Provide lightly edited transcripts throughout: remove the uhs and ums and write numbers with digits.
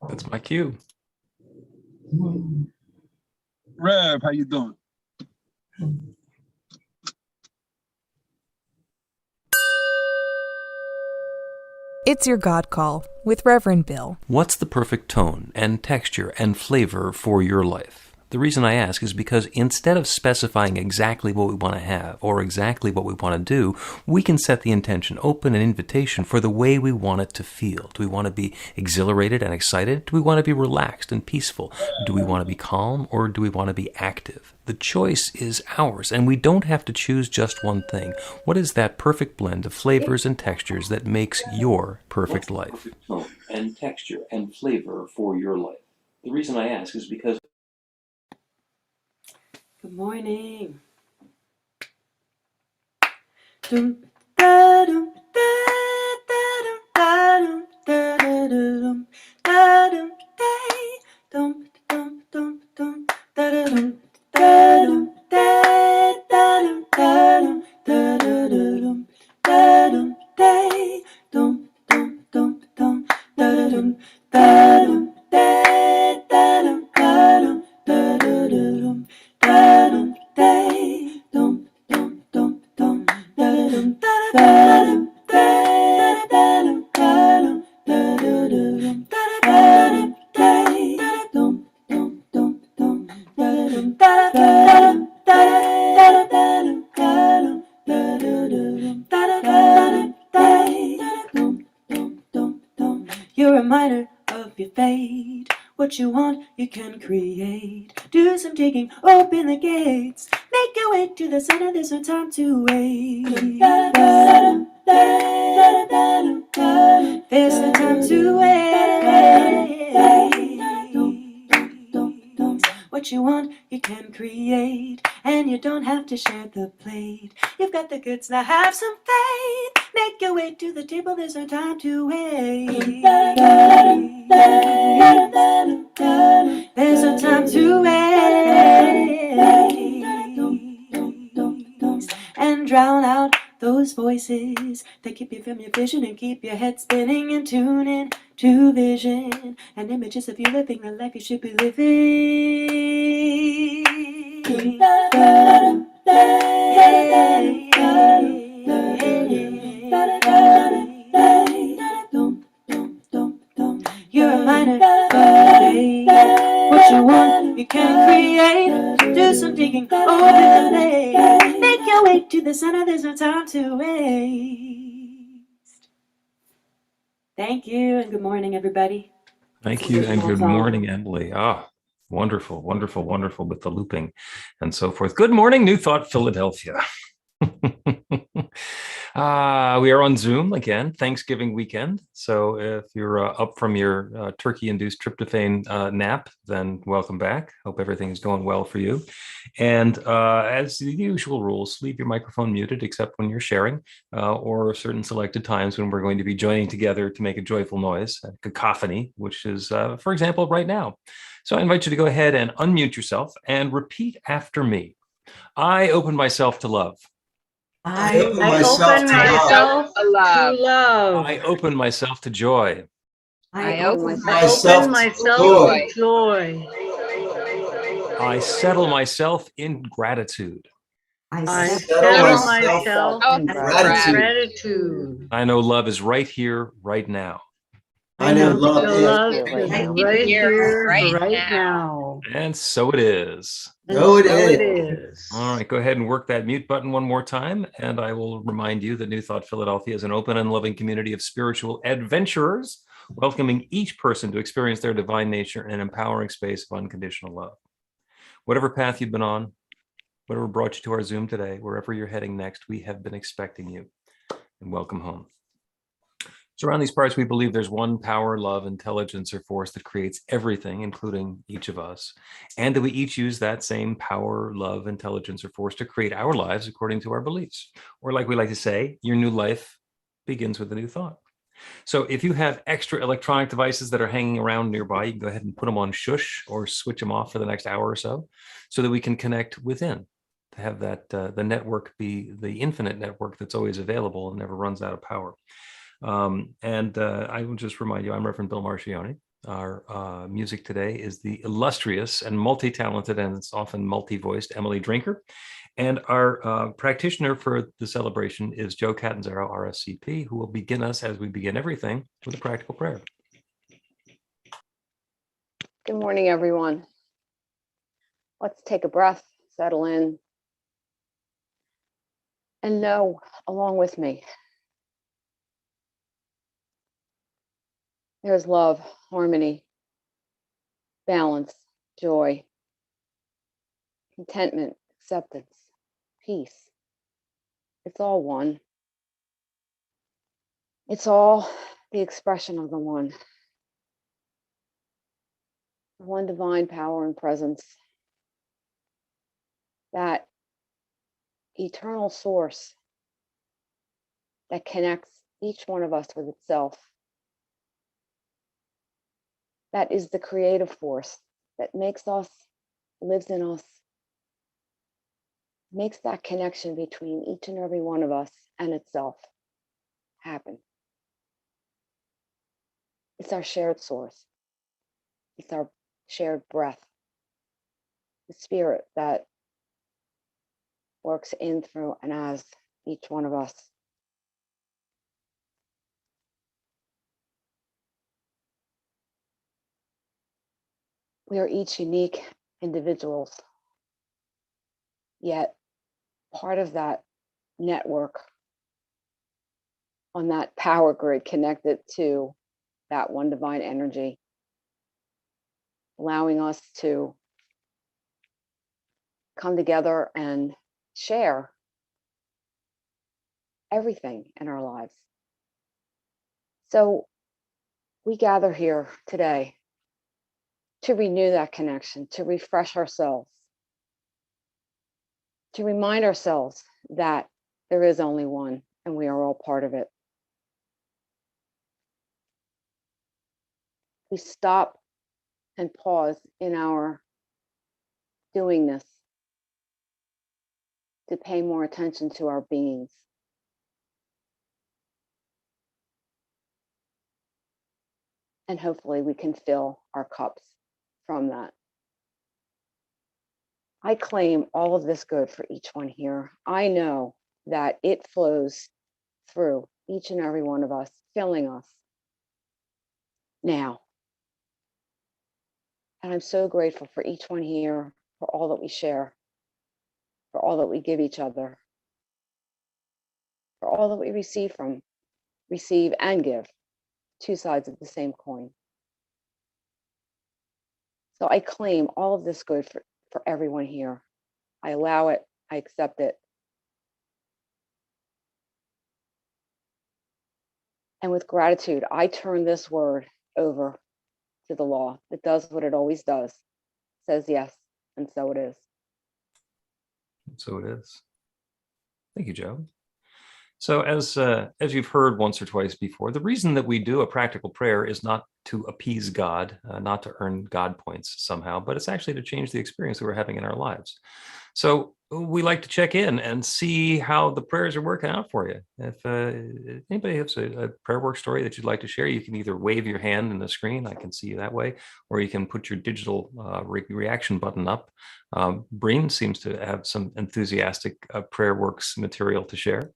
That's my cue. Rev, how you doing? It's your God Call with Reverend Bill. What's the perfect tone and texture and flavor for your life? The reason I ask is because instead of specifying exactly what we want to have or exactly what we want to do, we can set the intention, open an invitation for the way we want it to feel. Do we want to be exhilarated and excited? Do we want to be relaxed and peaceful? Do we want to be calm or do we want to be active? The choice is ours, and we don't have to choose just one thing. What is that perfect blend of flavors and textures that makes your perfect life? Perfect tone and texture and flavor for your life. The reason I ask is because Good morning. Dum, da, dum, da, da, dum, da, dum, da, da, da, dum, da, dum, day, dum, dum, dum, dum, da, da, dum, da, dum, da, da, dum, da, dum, da, da, da, dum, da, dum, day, dum, dum, dum, dum, da, da, dum, da, dum, day, da, dum, da, dum, da, da, da, dum. Da-dum, day, dum, dum, dum, dum, da-dum, da-dum, da-dum, da-dum, da-dum, da-dum, day, dum, dum, dum, dum, da-dum, da-dum, da-dum, da-dum, da-dum, da-dum, day, dum, dum, dum, dum. You're a reminder of your fate. What you want, you can create. Do some digging, open the gates. Make your way to the center, there's no time to wait. There's no time to wait. What you want, you can create. And you don't have to share the plate. You've got the goods, now have some faith. Make your way to the table, there's no time to wait. There's no time to wait. And drown out those voices that keep you from your vision and keep your head spinning and tuning to vision and images of you living the life you should be living. You're a minor, what you want, you can create. Do some digging, open the plate. Make your way to the center, there's no time to waste. Thank you, and good morning, everybody. Thank you, and good morning, Emily. Wonderful, wonderful, wonderful with the looping and so forth. Good morning, New Thought Philadelphia. We are on Zoom again, Thanksgiving weekend. So if you're up from your turkey-induced tryptophan nap, then welcome back. Hope everything's going well for you. And as the usual rules, leave your microphone muted except when you're sharing or certain selected times when we're going to be joining together to make a joyful noise, a cacophony, which is, for example, right now. So I invite you to go ahead and unmute yourself and repeat after me. I open myself to love. I open myself to love. I open myself to joy. I open myself to joy. I settle myself in gratitude. I settle myself in gratitude. I know love is right here, right now. I know love is right here, right now. And so it is. So it is. All right, go ahead and work that mute button one more time. And I will remind you that New Thought Philadelphia is an open and loving community of spiritual adventurers, welcoming each person to experience their divine nature in an empowering space of unconditional love. Whatever path you've been on, whatever brought you to our Zoom today, wherever you're heading next, we have been expecting you. And welcome home. So around these parts, we believe there's one power, love, intelligence, or force that creates everything, including each of us. And that we each use that same power, love, intelligence, or force to create our lives according to our beliefs. Or like we like to say, your new life begins with a new thought. So if you have extra electronic devices that are hanging around nearby, you can go ahead and put them on shush or switch them off for the next hour or so that we can connect within, to have that the network be the infinite network that's always available and never runs out of power. I will just remind you, I'm Reverend Bill Marchiony, Our music today is the illustrious and multi-talented, and it's often multi-voiced, Emily Drinker. And our practitioner for the celebration is Joe Catanzaro, RSCP, who will begin us, as we begin everything, with a practical prayer. Good morning, everyone. Let's take a breath, settle in, and know along with me. There's love, harmony, balance, joy, contentment, acceptance, peace. It's all one. It's all the expression of the one. One divine power and presence. That eternal source that connects each one of us with itself. That is the creative force that makes us, lives in us, makes that connection between each and every one of us and itself happen. It's our shared source. It's our shared breath, the spirit that works in, through, and as each one of us. We are each unique individuals, yet part of that network on that power grid connected to that one divine energy, allowing us to come together and share everything in our lives. So we gather here today to renew that connection, to refresh ourselves, to remind ourselves that there is only one and we are all part of it. We stop and pause in our doing this to pay more attention to our beings. And hopefully we can fill our cups from that. I claim all of this good for each one here. I know that it flows through each and every one of us, filling us now. And I'm so grateful for each one here, for all that we share, for all that we give each other, for all that we receive and give, two sides of the same coin. So I claim all of this good for everyone here. I allow it, I accept it. And with gratitude, I turn this word over to the law. It does what it always does, says yes, and so it is. So it is. Thank you, Joe. So as you've heard once or twice before, the reason that we do a practical prayer is not to appease God, not to earn God points somehow, but it's actually to change the experience that we're having in our lives. So we like to check in and see how the prayers are working out for you. If anybody has a prayer work story that you'd like to share, you can either wave your hand in the screen, I can see you that way, or you can put your digital reaction button up. Breen seems to have some enthusiastic prayer works material to share.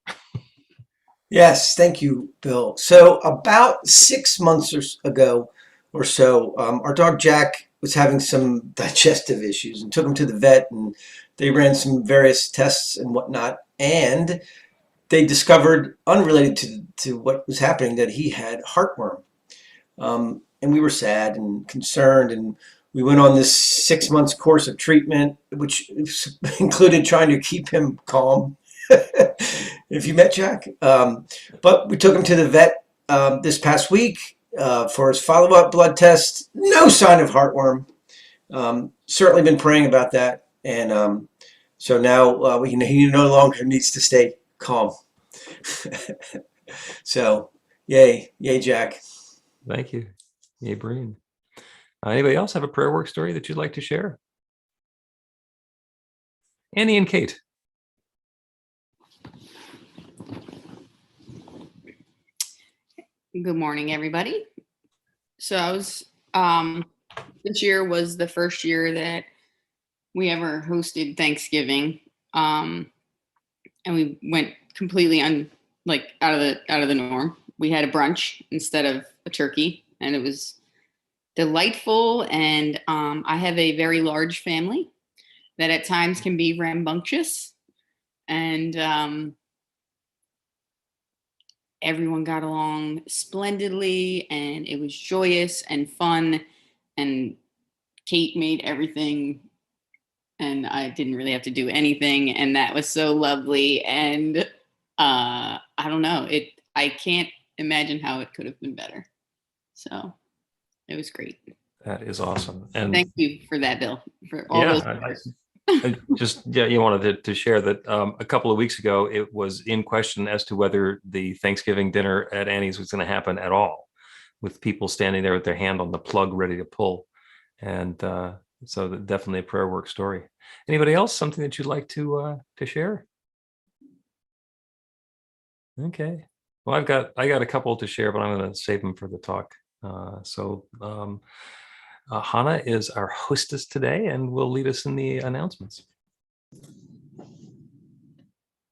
Yes, thank you, Bill. So about 6 months ago or so, our dog Jack was having some digestive issues and took him to the vet, and they ran some various tests and whatnot, and they discovered, unrelated to what was happening, that he had heartworm. And we were sad and concerned, and we went on this 6 months course of treatment, which included trying to keep him calm. If you met Jack. But we took him to the vet this past week for his follow-up blood test. No sign of heartworm. Certainly been praying about that. And so now he no longer needs to stay calm. So yay, Jack. Thank you. Yay, Breen. Anybody else have a prayer work story that you'd like to share? Annie and Kate. Good morning, everybody. So I was This year was the first year that we ever hosted Thanksgiving. And we went completely out of the norm. We had a brunch instead of a turkey, and it was delightful. And I have a very large family that at times can be rambunctious, and everyone got along splendidly, and it was joyous and fun, and Kate made everything, and I didn't really have to do anything, and that was so lovely. And I don't know, I can't imagine how it could have been better. So it was great. That is awesome. And thank you for that, Bill, for all those you wanted to share that a couple of weeks ago, it was in question as to whether the Thanksgiving dinner at Annie's was going to happen at all, with people standing there with their hand on the plug ready to pull. And so definitely a prayer work story. Anybody else, something that you'd like to share? Okay. Well, I got a couple to share, but I'm going to save them for the talk. Hannah is our hostess today and will lead us in the announcements.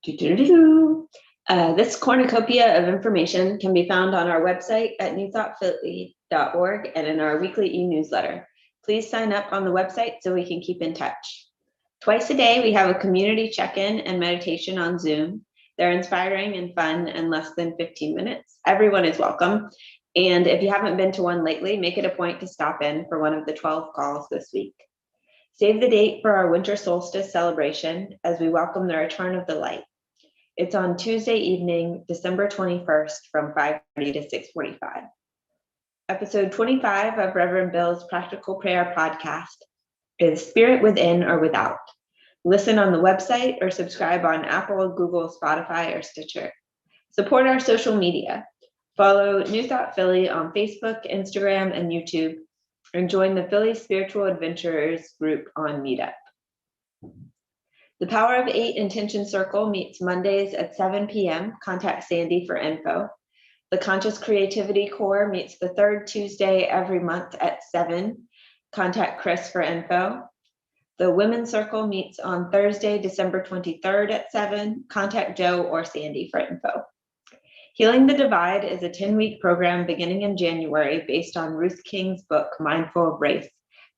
This cornucopia of information can be found on our website at newthoughtphilly.org and in our weekly e-newsletter. Please sign up on the website so we can keep in touch. Twice a day, we have a community check-in and meditation on Zoom. They're inspiring and fun in less than 15 minutes. Everyone is welcome. And if you haven't been to one lately, make it a point to stop in for one of the 12 calls this week. Save the date for our winter solstice celebration as we welcome the return of the light. It's on Tuesday evening, December 21st from 5:30 to 6:45. Episode 25 of Reverend Bill's Practical Prayer podcast is Spirit Within or Without. Listen on the website or subscribe on Apple, Google, Spotify, or Stitcher. Support our social media. Follow New Thought Philly on Facebook, Instagram, and YouTube, and join the Philly Spiritual Adventurers group on Meetup. The Power of 8 Intention Circle meets Mondays at 7 p.m. Contact Sandy for info. The Conscious Creativity Core meets the third Tuesday every month at 7. Contact Chris for info. The Women's Circle meets on Thursday, December 23rd at 7. Contact Joe or Sandy for info. Healing the Divide is a 10-week program beginning in January based on Ruth King's book, Mindful of Race,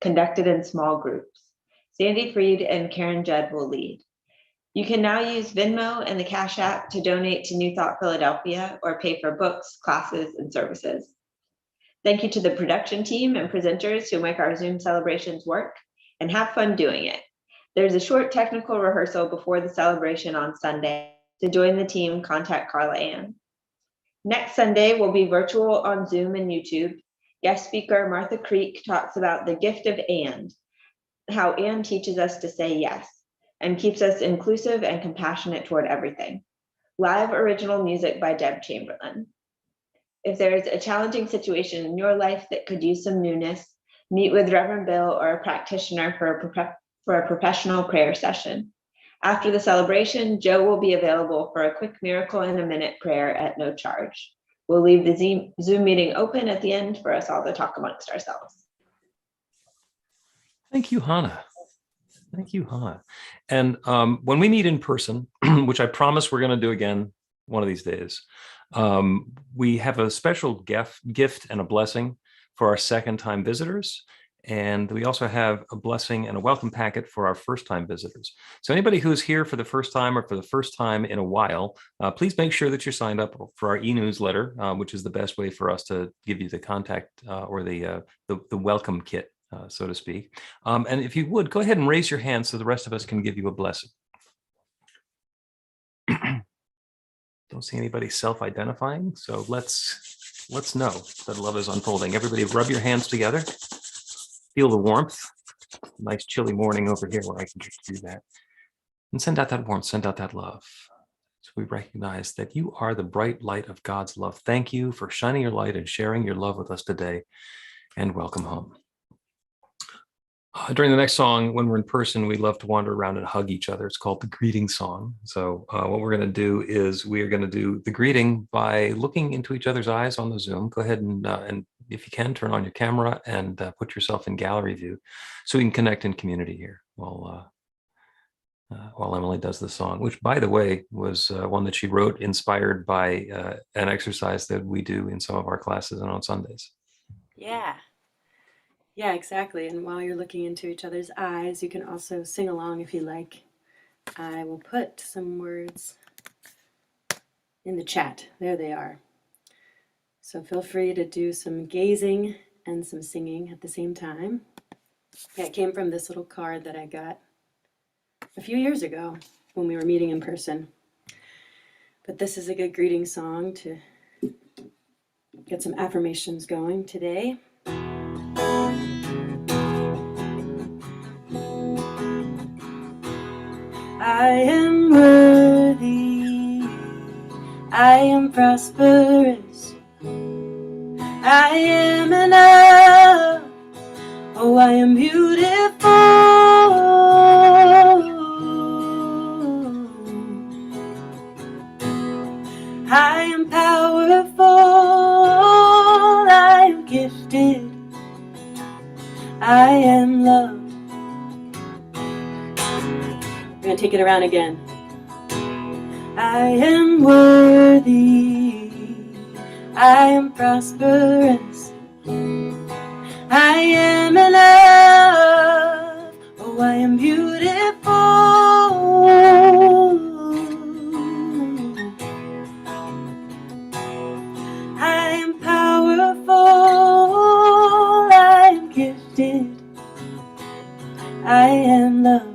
conducted in small groups. Sandy Freed and Karen Judd will lead. You can now use Venmo and the Cash App to donate to New Thought Philadelphia or pay for books, classes, and services. Thank you to the production team and presenters who make our Zoom celebrations work, and have fun doing it. There's a short technical rehearsal before the celebration on Sunday. To join the team, contact Carla Ann. Next Sunday will be virtual on Zoom and YouTube. Guest speaker Martha Creek talks about the gift of and, how and teaches us to say yes, and keeps us inclusive and compassionate toward everything. Live original music by Deb Chamberlain. If there's a challenging situation in your life that could use some newness, meet with Reverend Bill or a practitioner for a professional prayer session. After the celebration, Joe will be available for a quick miracle in a minute prayer at no charge. We'll leave the Zoom meeting open at the end for us all to talk amongst ourselves. Thank you, Hannah. Thank you, Hannah. And when we meet in person, which I promise we're going to do again one of these days, we have a special gift and a blessing for our second-time visitors. And we also have a blessing and a welcome packet for our first-time visitors. So anybody who's here for the first time or for the first time in a while, please make sure that you're signed up for our e-newsletter, which is the best way for us to give you the contact or the welcome kit, so to speak. And if you would, go ahead and raise your hand so the rest of us can give you a blessing. Don't see anybody self-identifying, so let's know that love is unfolding. Everybody rub your hands together. Feel the warmth. Nice chilly morning over here where I can just do that. And send out that warmth, send out that love. So we recognize that you are the bright light of God's love. Thank you for shining your light and sharing your love with us today. And welcome home. During the next song, when we're in person, we love to wander around and hug each other. It's called the greeting song. So what we're going to do is we are going to do the greeting by looking into each other's eyes on the Zoom. Go ahead and if you can, turn on your camera and put yourself in gallery view so we can connect in community here while Emily does the song, which, by the way, was one that she wrote inspired by an exercise that we do in some of our classes and on Sundays. Yeah. Yeah, exactly. And while you're looking into each other's eyes, you can also sing along if you like. I will put some words in the chat. There they are. So feel free to do some gazing and some singing at the same time. Yeah, it came from this little card that I got a few years ago when we were meeting in person. But this is a good greeting song to get some affirmations going today. I am worthy, I am prosperous, I am enough, oh I am beautiful, I am powerful, I am gifted, I am loved. We're going to take it around again. I am worthy, I am prosperous, I am enough, oh I am beautiful, I am powerful, I am gifted, I am loved.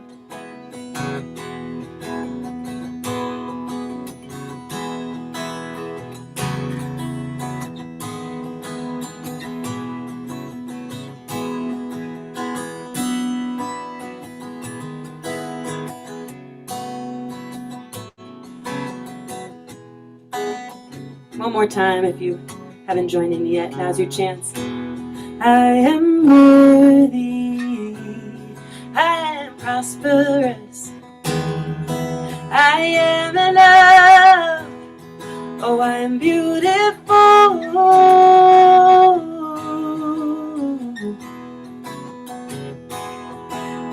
One more time if you haven't joined in yet. Now's your chance. I am worthy, I am prosperous, I am enough, oh I am beautiful,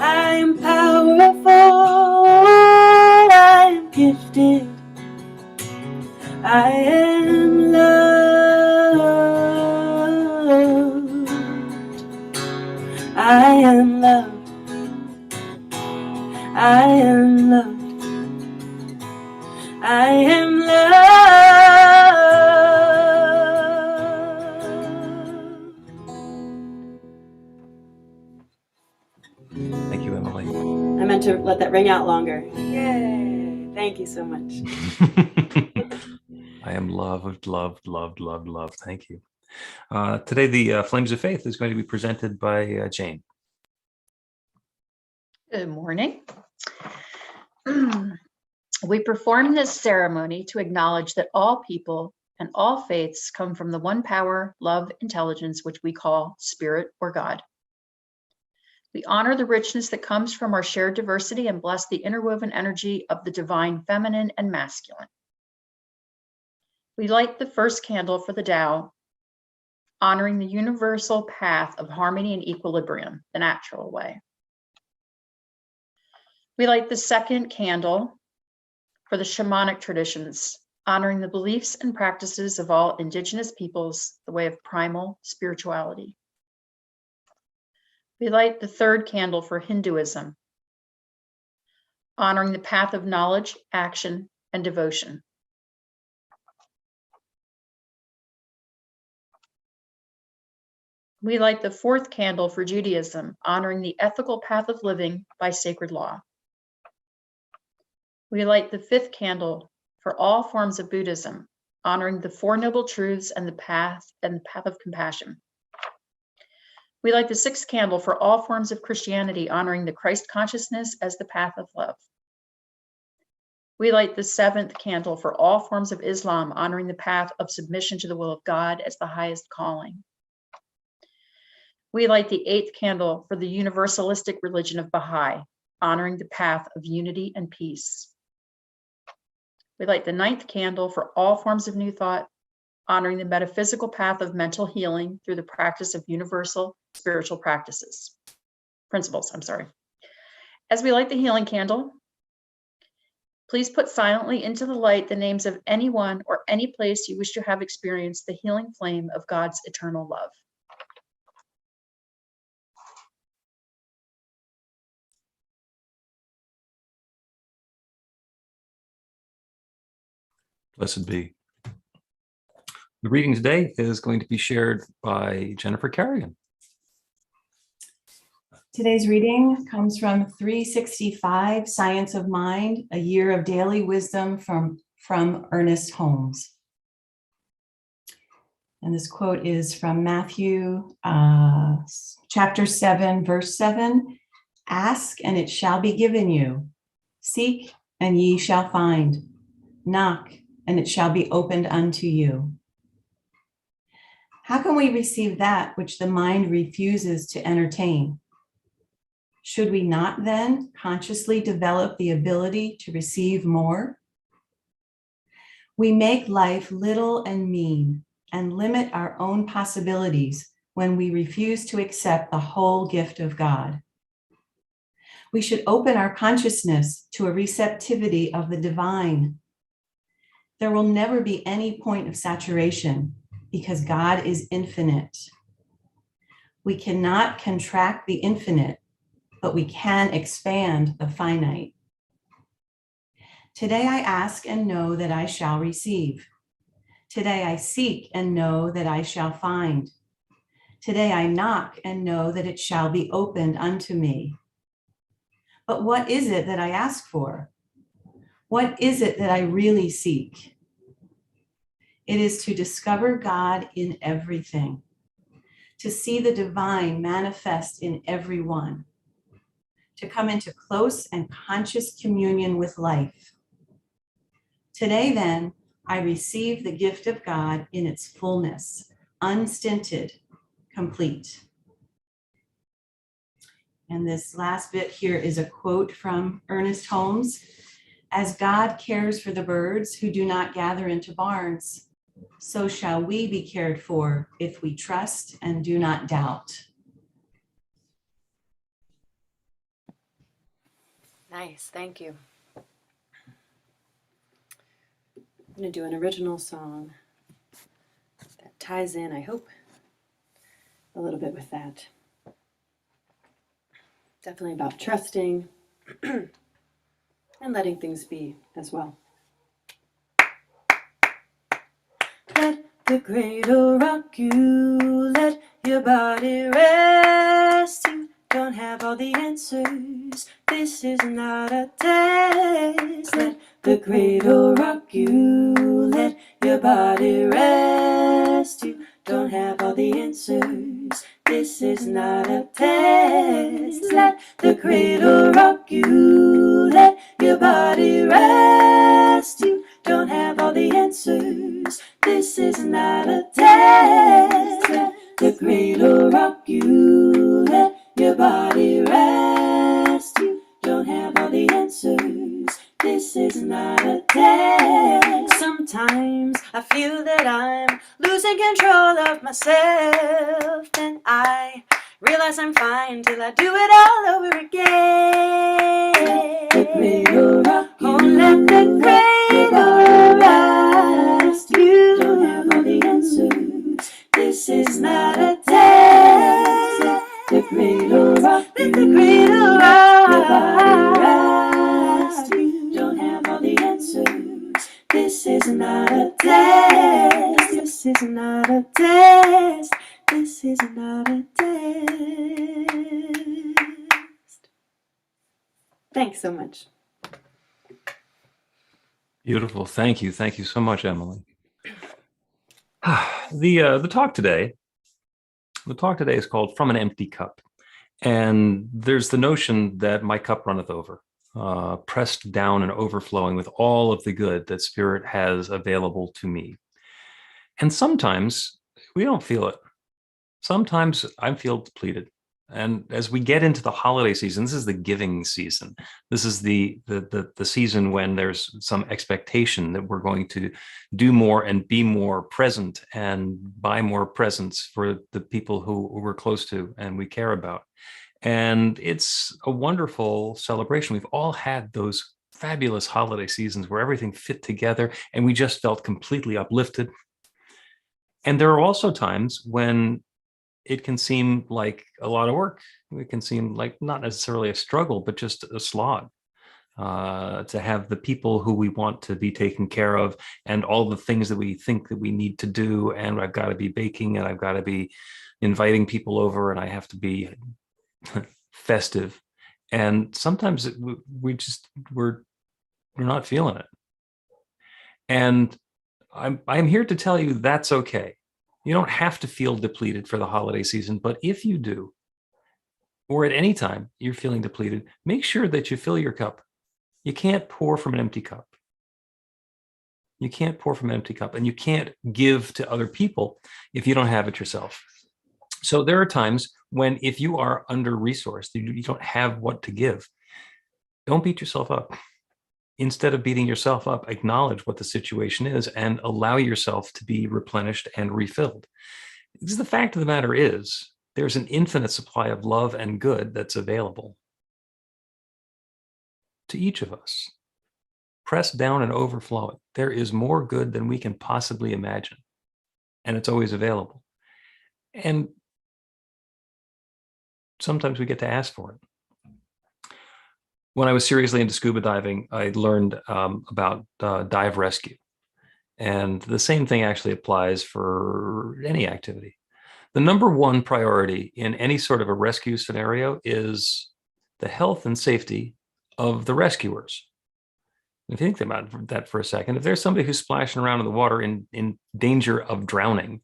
I am powerful, I am gifted, I am loved, I am loved, I am loved, I am loved. Thank you, Emily. I meant to let that ring out longer. Yay! Thank you so much. I am loved, loved, loved, loved, loved. Thank you. Today, the Flames of Faith is going to be presented by Jane. Good morning. We perform this ceremony to acknowledge that all people and all faiths come from the one power, love, intelligence, which we call Spirit or God. We honor the richness that comes from our shared diversity and bless the interwoven energy of the divine feminine and masculine. We light the first candle for the Tao, honoring the universal path of harmony and equilibrium, the natural way. We light the second candle for the shamanic traditions, honoring the beliefs and practices of all indigenous peoples, the way of primal spirituality. We light the third candle for Hinduism, honoring the path of knowledge, action, and devotion. We light the fourth candle for Judaism, honoring the ethical path of living by sacred law. We light the fifth candle for all forms of Buddhism, honoring the Four Noble Truths and the path of compassion. We light the sixth candle for all forms of Christianity, honoring the Christ consciousness as the path of love. We light the seventh candle for all forms of Islam, honoring the path of submission to the will of God as the highest calling. We light the eighth candle for the universalistic religion of Baha'i, honoring the path of unity and peace. We light the ninth candle for all forms of New Thought, honoring the metaphysical path of mental healing through the practice of universal spiritual principles. As we light the healing candle, please put silently into the light the names of anyone or any place you wish to have experienced the healing flame of God's eternal love. Blessed be. The reading today is going to be shared by Jennifer Carrigan. Today's reading comes from 365, Science of Mind, a year of daily wisdom from Ernest Holmes. And this quote is from Matthew chapter 7, verse 7. Ask and it shall be given you. Seek and ye shall find. Knock and it shall be opened unto you. How can we receive that which the mind refuses to entertain? Should we not then consciously develop the ability to receive more? We make life little and mean and limit our own possibilities when we refuse to accept the whole gift of God. We should open our consciousness to a receptivity of the divine. There will never be any point of saturation because God is infinite. We cannot contract the infinite, but we can expand the finite. Today I ask and know that I shall receive. Today I seek and know that I shall find. Today I knock and know that it shall be opened unto me. But what is it that I ask for? What is it that I really seek? It is to discover God in everything, to see the divine manifest in everyone, to come into close and conscious communion with life. Today, then, I receive the gift of God in its fullness, unstinted, complete. And this last bit here is a quote from Ernest Holmes. As God cares for the birds who do not gather into barns, so shall we be cared for if we trust and do not doubt. Nice, thank you. I'm going to do an original song that ties in, I hope, a little bit with that. Definitely about trusting and letting things be as well. Let the cradle rock you, let your body rest. You don't have all the answers, this is not a test. Let the cradle rock you, let your body rest. You don't have all the answers, this is not a test. Let the cradle rock you, let your body rest. You don't have all the answers, this is not a test. Let the cradle rock you, let your body rest. You don't have all the answers, this is not a test. Sometimes I feel that I'm losing control of myself. Then I realize I'm fine till I do it all over again. The cradle rock you, oh, let the cradle rest. You don't have all the answers, this is not a test. Let the cradle rock you, let the cradle rock your body rest. You don't have all the answers, this is not a test. This is not a test. This is not a test. Thanks so much. Beautiful. Thank you. Thank you so much, Emily. The talk today is called From an Empty Cup. And there's the notion that my cup runneth over, pressed down and overflowing with all of the good that Spirit has available to me. And sometimes we don't feel it. Sometimes I feel depleted. And as we get into the holiday season, this is the giving season. This is the season when there's some expectation that we're going to do more and be more present and buy more presents for the people who we're close to and we care about. And it's a wonderful celebration. We've all had those fabulous holiday seasons where everything fit together and we just felt completely uplifted. And there are also times when it can seem like a lot of work. It can seem like not necessarily a struggle, but just a slog to have the people who we want to be taken care of and all the things that we think that we need to do. And I've got to be baking and I've got to be inviting people over and I have to be festive. And sometimes we're not feeling it. And I'm here to tell you that's okay. You don't have to feel depleted for the holiday season, but if you do, or at any time you're feeling depleted, make sure that you fill your cup. You can't pour from an empty cup. You can't pour from an empty cup, and you can't give to other people if you don't have it yourself. So there are times when if you are under-resourced, you don't have what to give, don't beat yourself up. Instead of beating yourself up, acknowledge what the situation is and allow yourself to be replenished and refilled. Because the fact of the matter is, there's an infinite supply of love and good that's available to each of us. Pressed down and overflowing. There is more good than we can possibly imagine. And it's always available. And sometimes we get to ask for it. When I was seriously into scuba diving, I learned about dive rescue. And the same thing actually applies for any activity. The number one priority in any sort of a rescue scenario is the health and safety of the rescuers. If you think about that for a second, if there's somebody who's splashing around in the water in danger of drowning,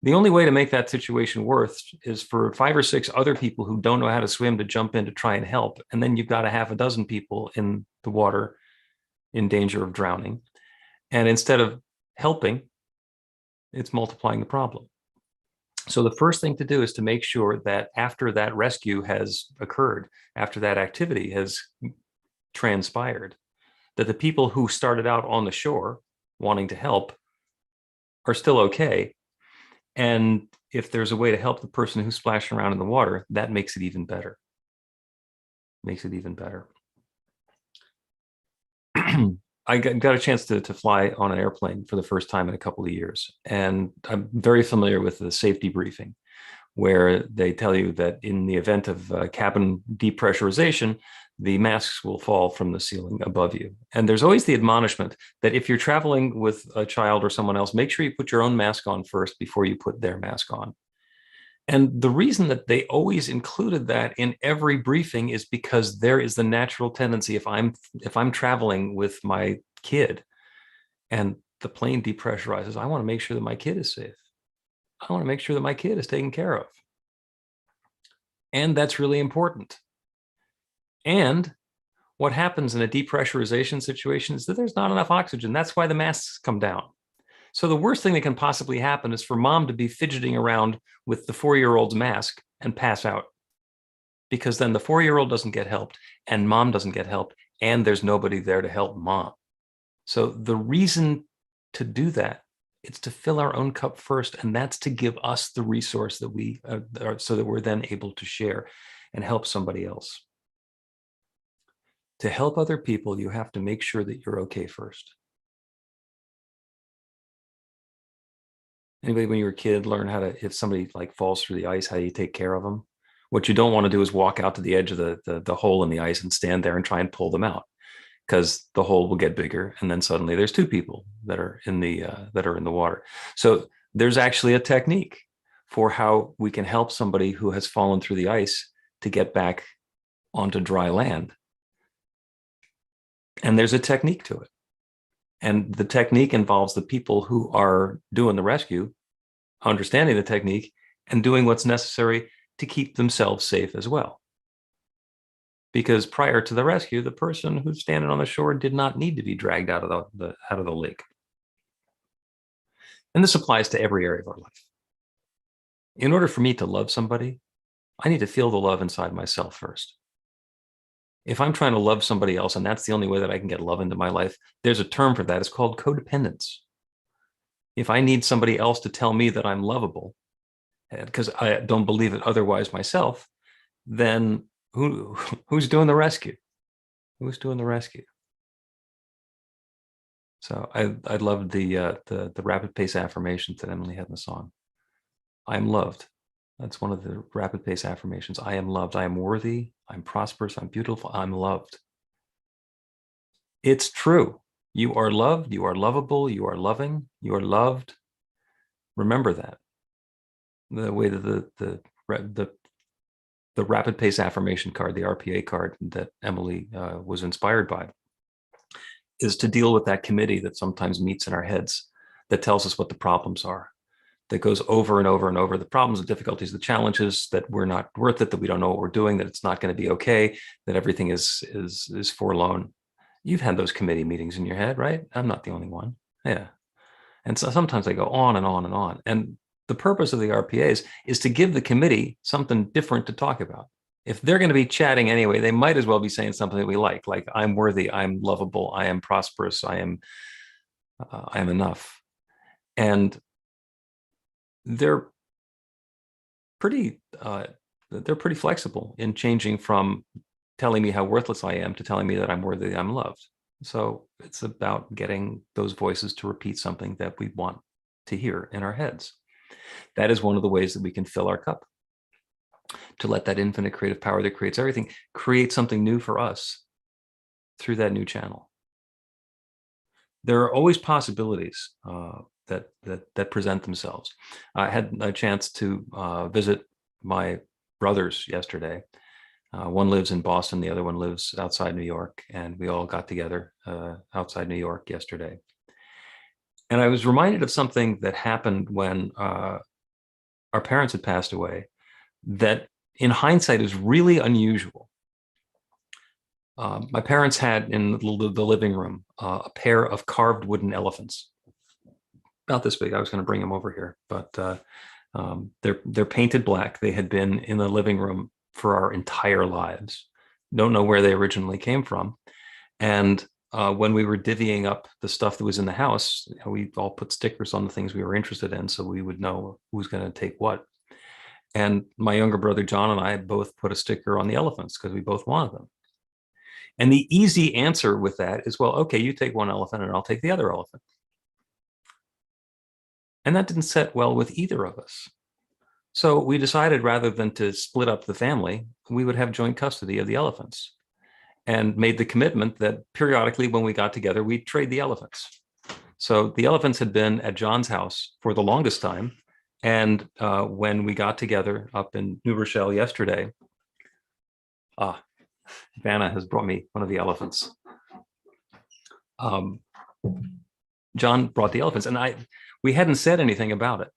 the only way to make that situation worse is for 5 or 6 other people who don't know how to swim to jump in to try and help. And then you've got a half a dozen people in the water in danger of drowning. And instead of helping, it's multiplying the problem. So the first thing to do is to make sure that after that rescue has occurred, after that activity has transpired, that the people who started out on the shore wanting to help are still okay. And if there's a way to help the person who's splashing around in the water, that makes it even better. Makes it even better. I got a chance to fly on an airplane for the first time in a couple of years. And I'm very familiar with the safety briefing, where they tell you that in the event of cabin depressurization, the masks will fall from the ceiling above you. And there's always the admonishment that if you're traveling with a child or someone else, make sure you put your own mask on first before you put their mask on. And the reason that they always included that in every briefing is because there is the natural tendency, if I'm traveling with my kid and the plane depressurizes, I want to make sure that my kid is safe. I want to make sure that my kid is taken care of. And that's really important. And what happens in a depressurization situation is that there's not enough oxygen. That's why the masks come down. So the worst thing that can possibly happen is for mom to be fidgeting around with the 4-year-old's mask and pass out. Because then the 4-year-old doesn't get helped and mom doesn't get helped and there's nobody there to help mom. So the reason to do that, it's to fill our own cup first, and that's to give us the resource that we so that we're then able to share and help somebody else. To help other people, you have to make sure that you're okay first. Anybody, when you were a kid, learn how to, if somebody like falls through the ice, how you take care of them? What you don't want to do is walk out to the edge of the hole in the ice and stand there and try and pull them out, because the hole will get bigger, and then suddenly there's 2 people that are in the water. So there's actually a technique for how we can help somebody who has fallen through the ice to get back onto dry land. And there's a technique to it. And the technique involves the people who are doing the rescue understanding the technique and doing what's necessary to keep themselves safe as well. Because prior to the rescue, the person who's standing on the shore did not need to be dragged out of the lake. And this applies to every area of our life. In order for me to love somebody, I need to feel the love inside myself first. If I'm trying to love somebody else and that's the only way that I can get love into my life, there's a term for that. It's called codependence. If I need somebody else to tell me that I'm lovable, because I don't believe it otherwise myself, then who's doing the rescue? Who's doing the rescue? So I loved the rapid pace affirmations that Emily had in the song. I am loved. That's one of the rapid pace affirmations. I am loved. I am worthy. I'm prosperous. I'm beautiful. I'm loved. It's true. You are loved. You are lovable. You are loving. You are loved. Remember that. The way that the rapid pace affirmation card, the RPA card that Emily was inspired by, is to deal with that committee that sometimes meets in our heads that tells us what the problems are, that goes over and over and over the problems, the difficulties, the challenges, that we're not worth it, that we don't know what we're doing, that it's not going to be okay, that everything is forlorn. You've had those committee meetings in your head, right? I'm not the only one. Yeah. And so sometimes they go on and on and on. And the purpose of the RPAs is to give the committee something different to talk about. If they're going to be chatting anyway, they might as well be saying something that we like I'm worthy, I'm lovable, I am prosperous, I am enough. And they're pretty flexible in changing from telling me how worthless I am to telling me that I'm worthy, I'm loved. So it's about getting those voices to repeat something that we want to hear in our heads. That is one of the ways that we can fill our cup, to let that infinite creative power that creates everything create something new for us through that new channel. There are always possibilities that present themselves. I had a chance to visit my brothers yesterday. One lives in Boston, the other one lives outside New York, and we all got together outside New York yesterday. And I was reminded of something that happened when our parents had passed away, that in hindsight is really unusual. My parents had in the living room a pair of carved wooden elephants, about this big. I was going to bring them over here, but they're painted black. They had been in the living room for our entire lives. Don't know where they originally came from. And when we were divvying up the stuff that was in the house, we all put stickers on the things we were interested in so we would know who's going to take what. And my younger brother, John, and I both put a sticker on the elephants because we both wanted them. And the easy answer with that is, well, okay, you take one elephant and I'll take the other elephant. And that didn't set well with either of us. So we decided, rather than to split up the family, we would have joint custody of the elephants, and made the commitment that periodically when we got together, we'd trade the elephants. So the elephants had been at John's house for the longest time. And when we got together up in New Rochelle yesterday, Vanna has brought me one of the elephants. John brought the elephants, and we hadn't said anything about it.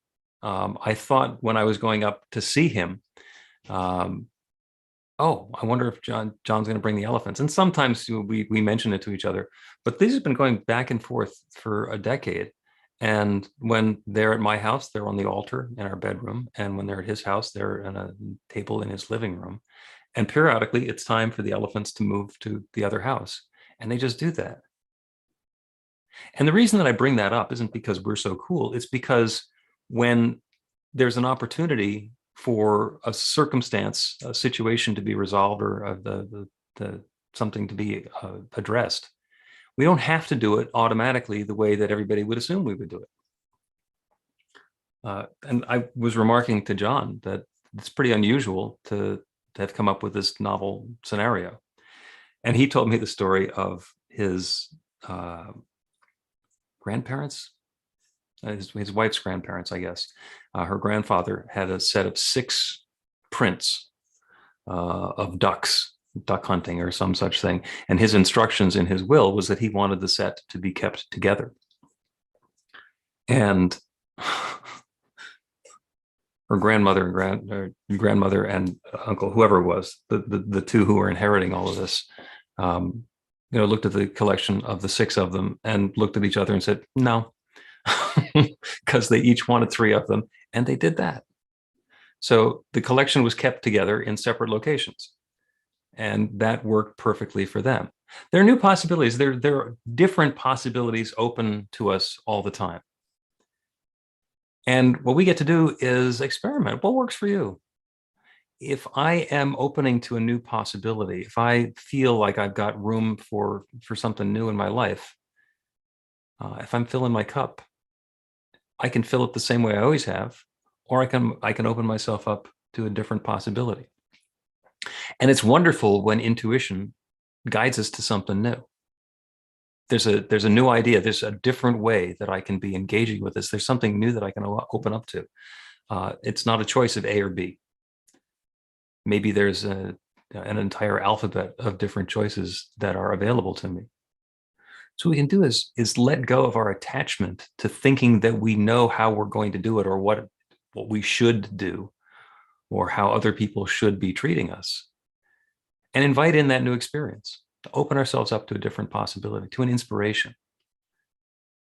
I thought when I was going up to see him, oh, I wonder if John's going to bring the elephants. And sometimes we mention it to each other, but these have been going back and forth for a decade. And when they're at my house, they're on the altar in our bedroom. And when they're at his house, they're on a table in his living room. And periodically, it's time for the elephants to move to the other house. And they just do that. And the reason that I bring that up isn't because we're so cool. It's because when there's an opportunity for a circumstance, a situation to be resolved, or something to be addressed, we don't have to do it automatically the way that everybody would assume we would do it. And I was remarking to John that it's pretty unusual to have come up with this novel scenario. And he told me the story of his grandparents, his wife's grandparents, I guess. Her grandfather had a set of 6 prints of ducks, duck hunting or some such thing. And his instructions in his will was that he wanted the set to be kept together. And her grandmother and uncle, whoever it was, the two who were inheriting all of this, looked at the collection of the 6 of them and looked at each other and said, no, because they each wanted 3 of them. And they did that. So the collection was kept together in separate locations, and that worked perfectly for them. There are new possibilities. There are different possibilities open to us all the time. And what we get to do is experiment. What works for you? If I am opening to a new possibility, if I feel like I've got room for something new in my life, if I'm filling my cup, I can fill it the same way I always have, or I can open myself up to a different possibility. And it's wonderful when intuition guides us to something new. There's a new idea. There's a different way that I can be engaging with this. There's something new that I can open up to. It's not a choice of A or B. Maybe there's an entire alphabet of different choices that are available to me. So what we can do is let go of our attachment to thinking that we know how we're going to do it, or what we should do, or how other people should be treating us, and invite in that new experience, to open ourselves up to a different possibility, to an inspiration.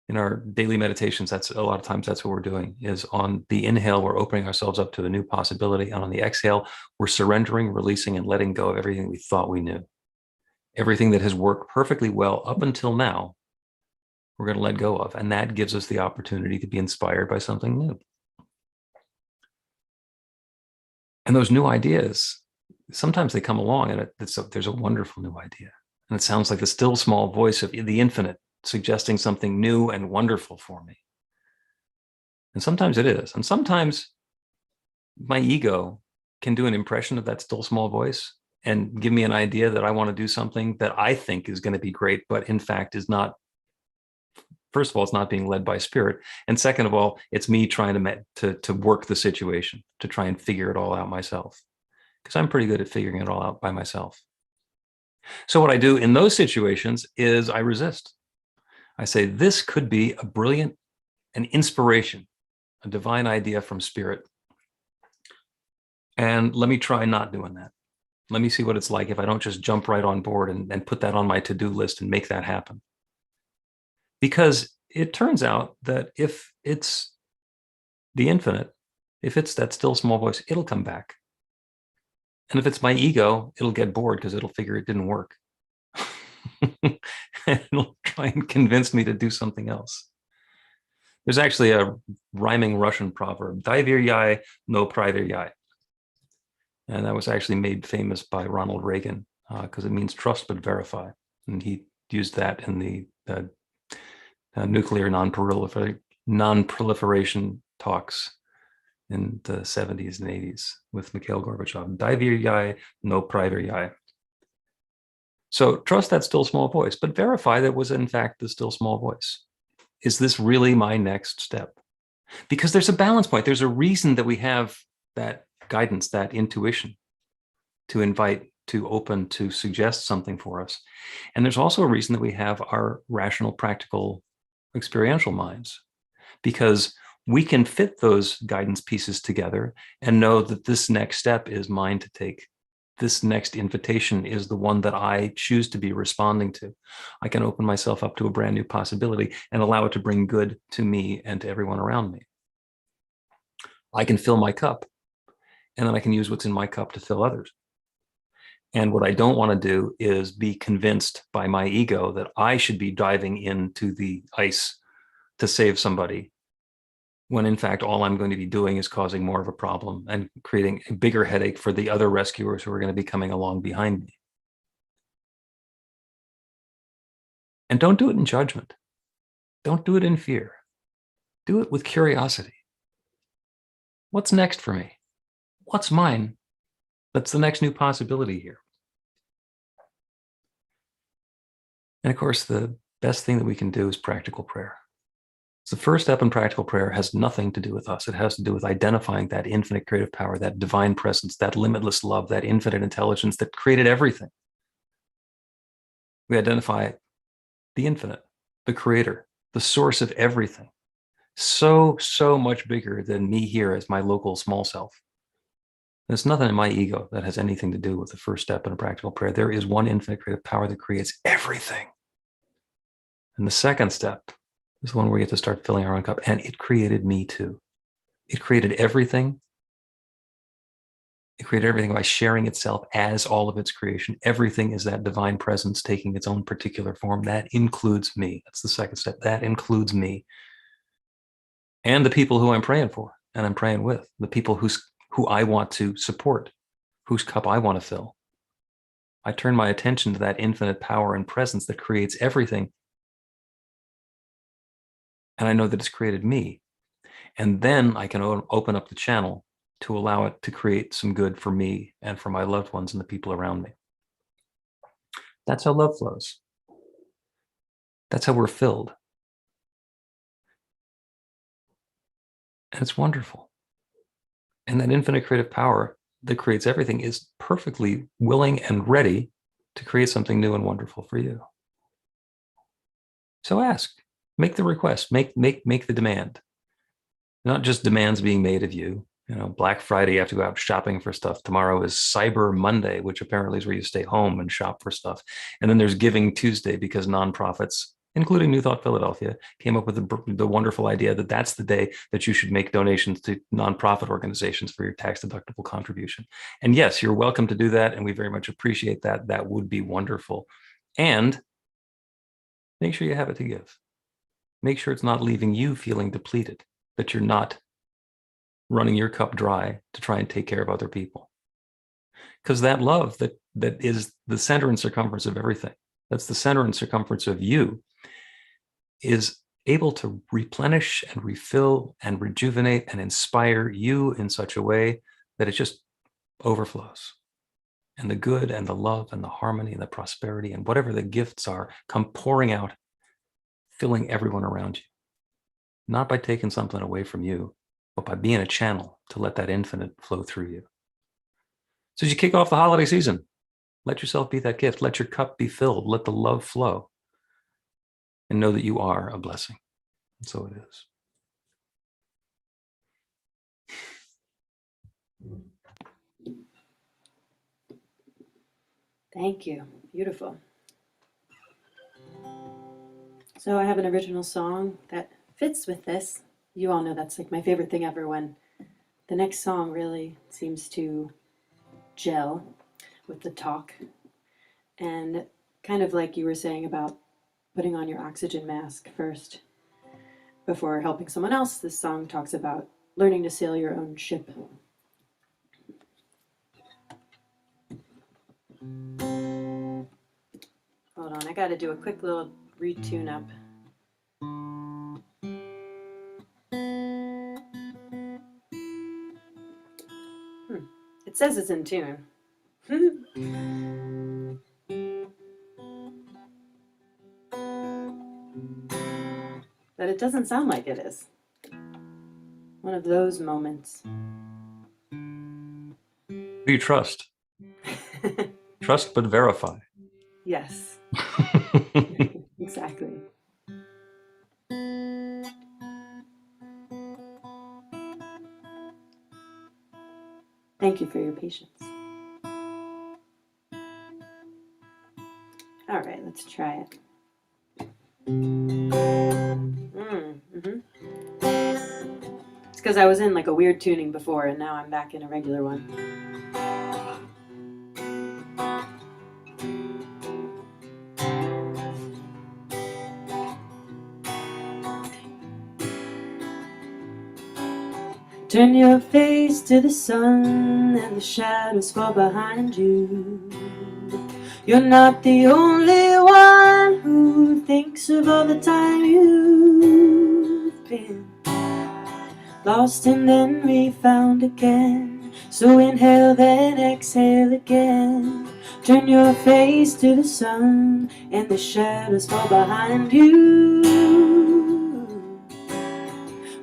In our daily meditations, that's a lot of times that's what we're doing, is on the inhale, we're opening ourselves up to a new possibility. And on the exhale, we're surrendering, releasing, and letting go of everything we thought we knew. Everything that has worked perfectly well up until now, we're going to let go of. And that gives us the opportunity to be inspired by something new. And those new ideas, sometimes they come along and there's a wonderful new idea. And it sounds like the still small voice of the infinite suggesting something new and wonderful for me. And sometimes it is. And sometimes my ego can do an impression of that still small voice and give me an idea that I want to do something that I think is going to be great, but in fact is not. First of all, it's not being led by spirit. And second of all, it's me trying to work the situation, to try and figure it all out myself, because I'm pretty good at figuring it all out by myself. So what I do in those situations is I resist. I say, this could be a brilliant, an inspiration, a divine idea from spirit. And let me try not doing that. Let me see what it's like if I don't just jump right on board and put that on my to-do list and make that happen. Because it turns out that if it's the infinite, if it's that still small voice, it'll come back. And if it's my ego, it'll get bored because it'll figure it didn't work. And it'll try and convince me to do something else. There's actually a rhyming Russian proverb, "Дай веряй, no проверяй." And that was actually made famous by Ronald Reagan because it means trust but verify. And he used that in the nuclear non-proliferation talks in the 70s and 80s with Mikhail Gorbachev. "Дай веряй, no проверяй." So trust that still small voice, but verify that was in fact the still small voice. Is this really my next step? Because there's a balance point. There's a reason that we have that guidance, that intuition, to invite, to open, to suggest something for us. And there's also a reason that we have our rational, practical, experiential minds, because we can fit those guidance pieces together and know that this next step is mine to take. This next invitation is the one that I choose to be responding to. I can open myself up to a brand new possibility and allow it to bring good to me and to everyone around me. I can fill my cup, and then I can use what's in my cup to fill others. And what I don't want to do is be convinced by my ego that I should be diving into the ice to save somebody, when in fact, all I'm going to be doing is causing more of a problem and creating a bigger headache for the other rescuers who are going to be coming along behind me. And don't do it in judgment. Don't do it in fear. Do it with curiosity. What's next for me? What's mine? That's the next new possibility here. And of course, the best thing that we can do is practical prayer. So the first step in practical prayer has nothing to do with us. It has to do with identifying that infinite creative power, that divine presence, that limitless love, that infinite intelligence that created everything. We identify the infinite, the creator, the source of everything. So much bigger than me here as my local small self. There's nothing in my ego that has anything to do with the first step in a practical prayer. There is one infinite creative power that creates everything. And the second step is the one where we get to start filling our own cup. And it created me too. It created everything It created everything by sharing itself as all of its creation. Everything is that divine presence taking its own particular form. That includes me. That's the second step. That includes me and the people who I'm praying for and I'm praying with, the people who I want to support, whose cup I want to fill. I turn my attention to that infinite power and presence that creates everything. And I know that it's created me. And then I can open up the channel to allow it to create some good for me and for my loved ones and the people around me. That's how love flows. That's how we're filled. And it's wonderful. And that infinite creative power that creates everything is perfectly willing and ready to create something new and wonderful for you. So ask, make the request, make the demand. Not just demands being made of you. You know, Black Friday, you have to go out shopping for stuff. Tomorrow is Cyber Monday, which apparently is where you stay home and shop for stuff. And then there's Giving Tuesday, because nonprofits, including New Thought Philadelphia, came up with the wonderful idea that that's the day that you should make donations to nonprofit organizations for your tax-deductible contribution. And yes, you're welcome to do that, and we very much appreciate that. That would be wonderful. And make sure you have it to give. Make sure it's not leaving you feeling depleted, that you're not running your cup dry to try and take care of other people. Because that love that is the center and circumference of everything, that's the center and circumference of you, is able to replenish and refill and rejuvenate and inspire you in such a way that it just overflows. And the good and the love and the harmony and the prosperity and whatever the gifts are come pouring out, filling everyone around you. Not by taking something away from you, but by being a channel to let that infinite flow through you. So as you kick off the holiday season, let yourself be that gift. Let your cup be filled. Let the love flow. And know that you are a blessing. And so it is. Thank you. Beautiful. So I have an original song that fits with this. You all know that's like my favorite thing ever, when the next song really seems to gel with the talk. And kind of like you were saying about putting on your oxygen mask first before helping someone else, this song talks about learning to sail your own ship. Hold on, I got to do a quick little retune up. It says it's in tune. But it doesn't sound like it is. One of those moments. Do you trust? Trust but verify. Yes. Exactly. Thank you for your patience. All right, let's try it. It's because I was in like a weird tuning before, and now I'm back in a regular one. Turn your face to the sun and the shadows fall behind you. You're not the only one who thinks of all the time you've been lost and then refound again. So inhale, then exhale again. Turn your face to the sun and the shadows fall behind you.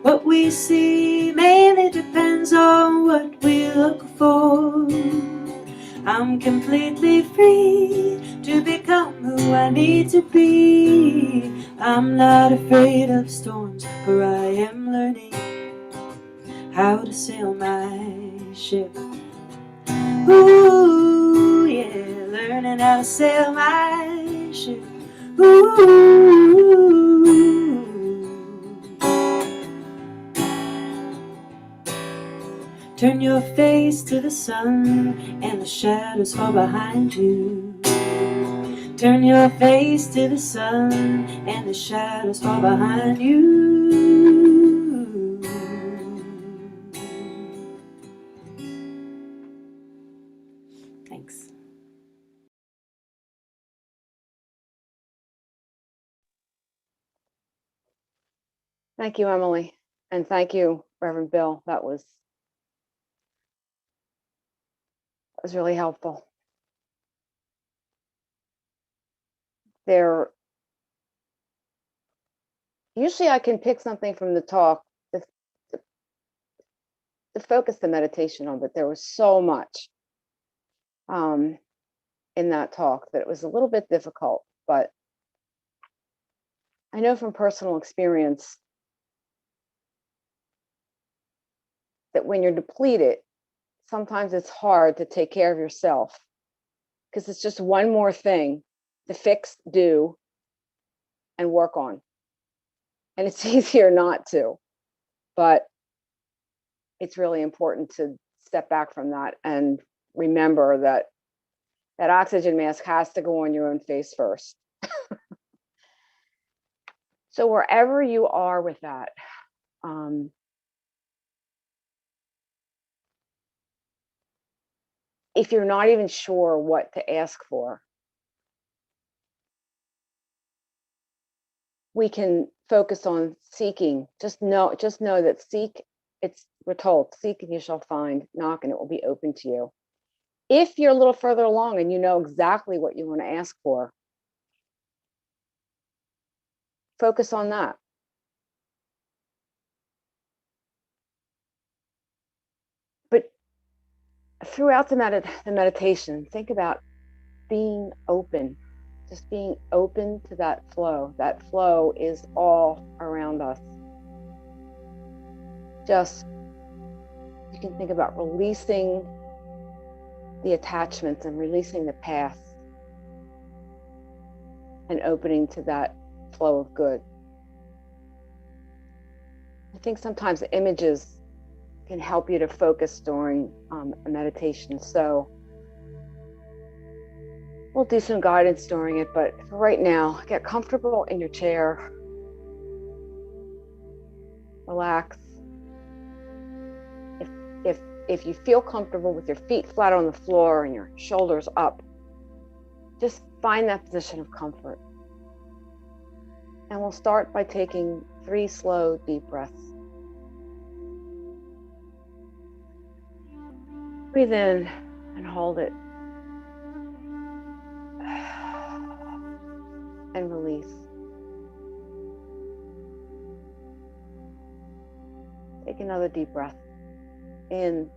What we see mainly depends on what we look for. I'm completely free to become who I need to be. I'm not afraid of storms, for I am learning how to sail my ship. Ooh, yeah, learning how to sail my ship. Ooh. Turn your face to the sun and the shadows fall behind you. Turn your face to the sun and the shadows fall behind you. Thanks. Thank you, Emily. And thank you, Reverend Bill. That was really helpful. Usually I can pick something from the talk to focus the meditation on, but there was so much in that talk that it was a little bit difficult. But I know from personal experience that when you're depleted, sometimes it's hard to take care of yourself because it's just one more thing to fix, do, and work on. And it's easier not to, but it's really important to step back from that and remember that that oxygen mask has to go on your own face first. So wherever you are with that, if you're not even sure what to ask for, we can focus on seeking. Just know that we're told, seek and you shall find, knock and it will be open to you. If you're a little further along and you know exactly what you want to ask for, focus on that. But throughout the meditation, think about being open, just being open to that flow. That flow is all around us. You can think about releasing the attachments and releasing the past and opening to that flow of good. I think sometimes images can help you to focus during a meditation. So we'll do some guidance during it, but for right now, get comfortable in your chair. Relax. If you feel comfortable with your feet flat on the floor and your shoulders up, just find that position of comfort. And we'll start by taking 3 slow, deep breaths. Breathe in and hold it. And release. Take another deep breath. In.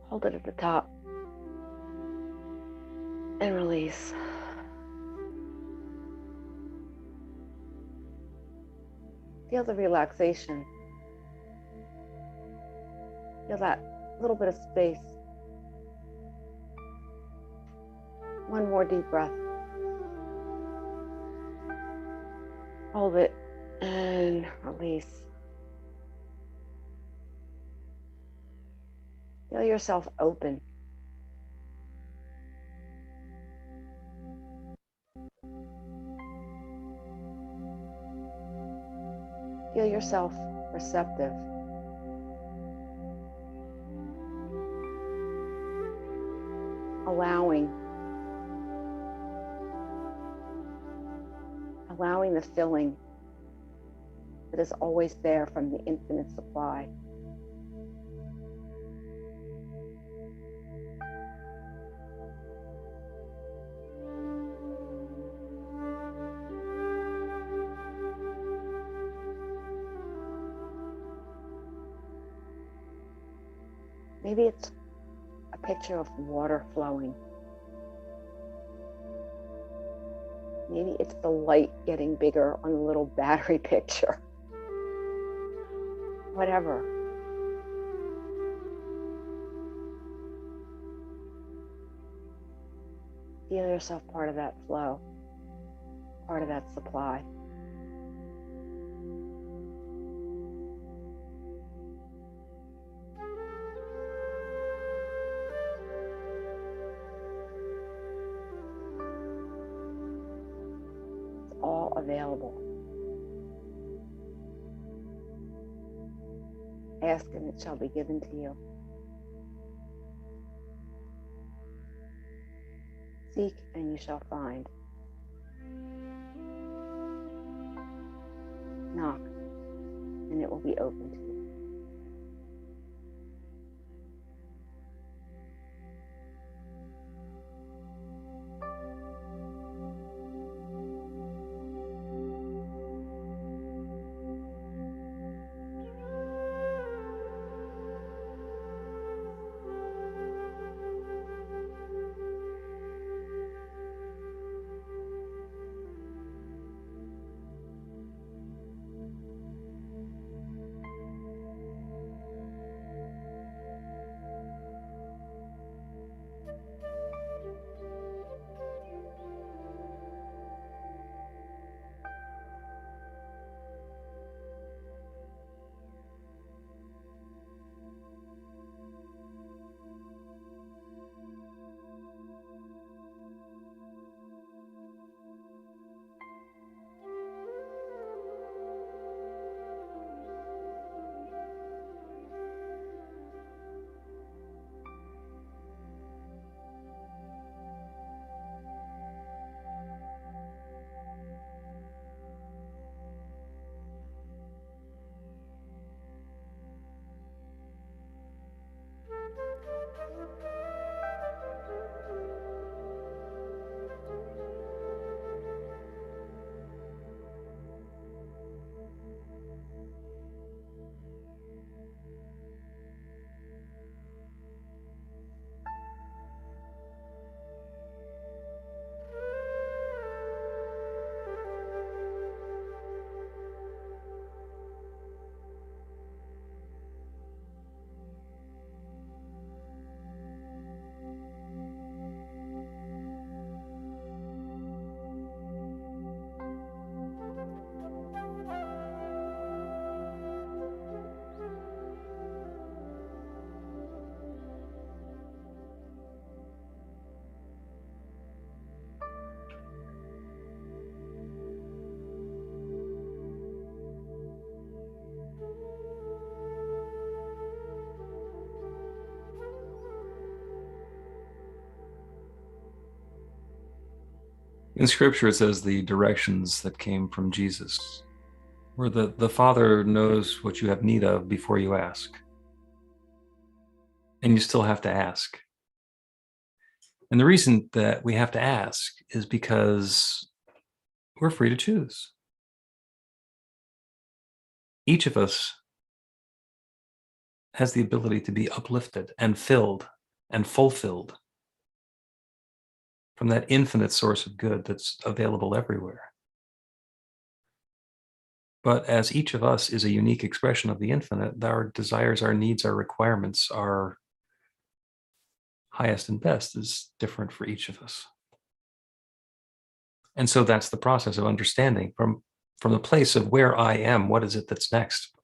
Hold it at the top. And release. Feel the relaxation. Feel that little bit of space. One more deep breath. Hold it and release. Feel yourself open. Feel yourself receptive. Allowing the filling that is always there from the infinite supply. Maybe it's a picture of water flowing. Maybe it's the light getting bigger on the little battery picture. Whatever. Feel yourself part of that flow, part of that supply. available. Ask and it shall be given to you. Seek and you shall find. Knock and it will be open to you. In scripture, it says the directions that came from Jesus, where the Father knows what you have need of before you ask. And you still have to ask. And the reason that we have to ask is because we're free to choose. Each of us has the ability to be uplifted and filled and fulfilled from that infinite source of good that's available everywhere. But as each of us is a unique expression of the infinite, our desires, our needs, our requirements, our highest and best is different for each of us. And so that's the process of understanding from the place of where I am, what is it that's next?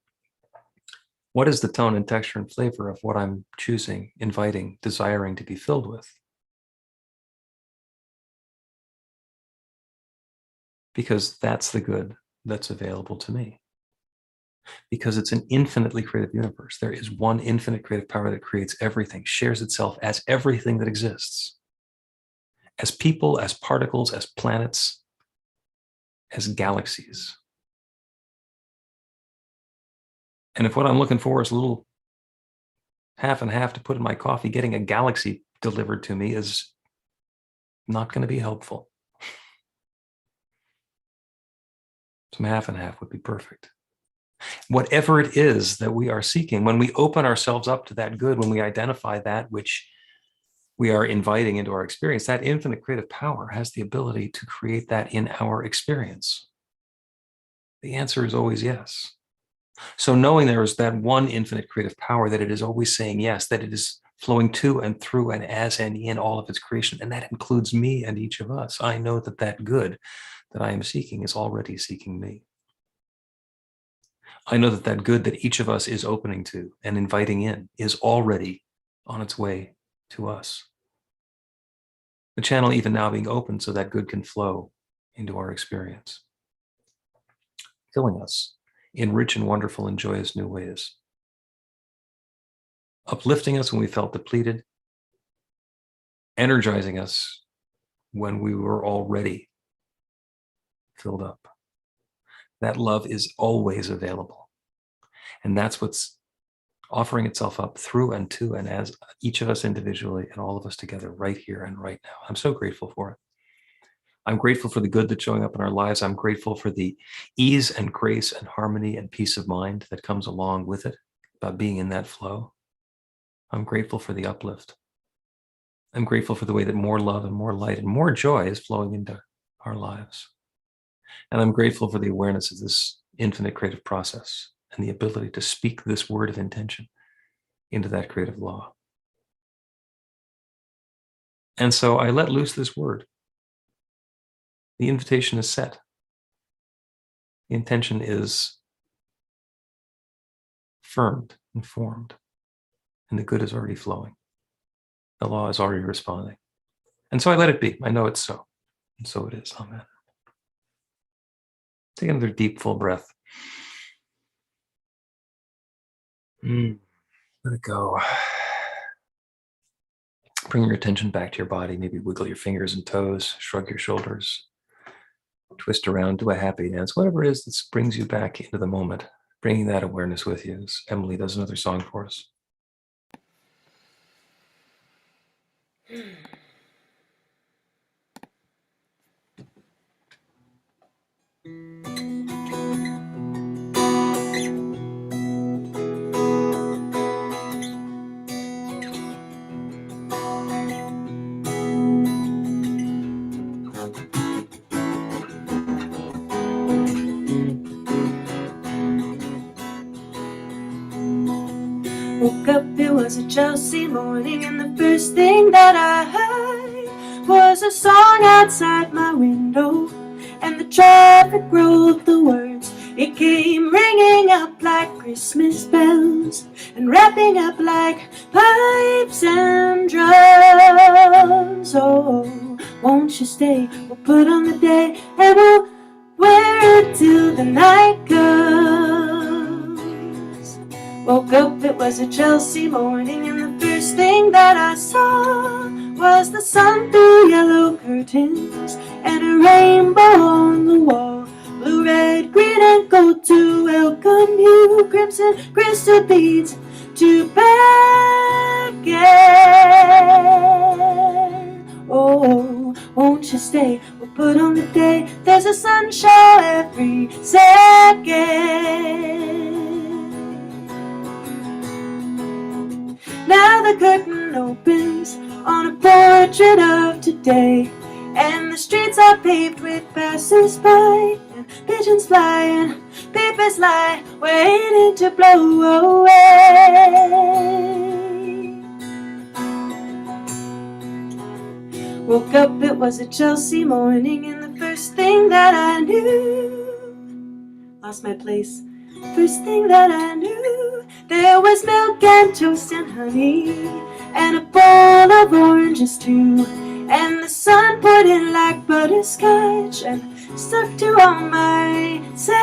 What is the tone and texture and flavor of what I'm choosing, inviting, desiring to be filled with? Because that's the good that's available to me. Because it's an infinitely creative universe. There is one infinite creative power that creates everything, shares itself as everything that exists. As people, as particles, as planets, as galaxies. And if what I'm looking for is a little half and half to put in my coffee, getting a galaxy delivered to me is not going to be helpful. Some half and half would be perfect. Whatever it is that we are seeking, when we open ourselves up to that good, when we identify that which we are inviting into our experience, that infinite creative power has the ability to create that in our experience. The answer is always yes. So knowing there is that one infinite creative power, that it is always saying yes, that it is flowing to and through and as and in all of its creation, and that includes me and each of us. I know that that good that I am seeking is already seeking me. I know that that good that each of us is opening to and inviting in is already on its way to us. The channel even now being open so that good can flow into our experience. filling us in rich and wonderful and joyous new ways. Uplifting us when we felt depleted, energizing us when we were already filled up. That love is always available. And that's what's offering itself up through and to and as each of us individually and all of us together right here and right now. I'm so grateful for it. I'm grateful for the good that's showing up in our lives. I'm grateful for the ease and grace and harmony and peace of mind that comes along with it, about being in that flow. I'm grateful for the uplift. I'm grateful for the way that more love and more light and more joy is flowing into our lives. And I'm grateful for the awareness of this infinite creative process and the ability to speak this word of intention into that creative law. And so I let loose this word. The invitation is set. The intention is firmed and formed, and the good is already flowing. The law is already responding. And so I let it be. I know it's so. And so it is. Amen. Take another deep, full breath. Let it go. Bring your attention back to your body. Maybe wiggle your fingers and toes, shrug your shoulders, twist around, do a happy dance, whatever it is that brings you back into the moment, bringing that awareness with you as Emily does another song for us. Woke up, it was a Chelsea morning, and the first thing that I heard was a song outside my window, and the traffic wrote the words. It came ringing up like Christmas bells, and wrapping up like pipes and drums. Oh, won't you stay? We'll put on the day, and we'll wear it till the night comes. Woke up, it was a Chelsea morning, and the first thing that I saw was the sun through yellow curtains and a rainbow on the wall. Blue, red, green, and gold to welcome you. Crimson crystal beads to beckon. Oh, won't you stay? We'll put on the day. There's a sunshine every second. Now the curtain opens on a portrait of today, and the streets are paved with passers-by, and pigeons fly and papers lie, waiting to blow away. Woke up, it was a Chelsea morning, and the first thing that I knew, lost my place. First thing that I knew, there was milk and toast and honey, and a bowl of oranges too. And the sun poured in like butterscotch and stuck to all my senses.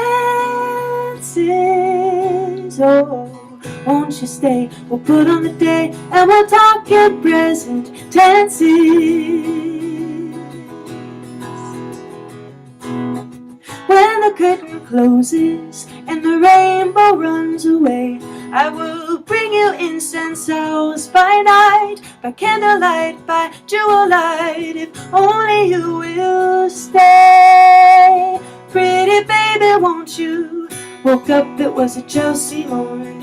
Oh, won't you stay? We'll put on the day, and we'll talk in present tenses. When the curtain closes and the rainbow runs away, I will bring you incense hours by night, by candlelight, by jewel light, if only you will stay. Pretty baby, won't you? Woke up, it was a Chelsea morning.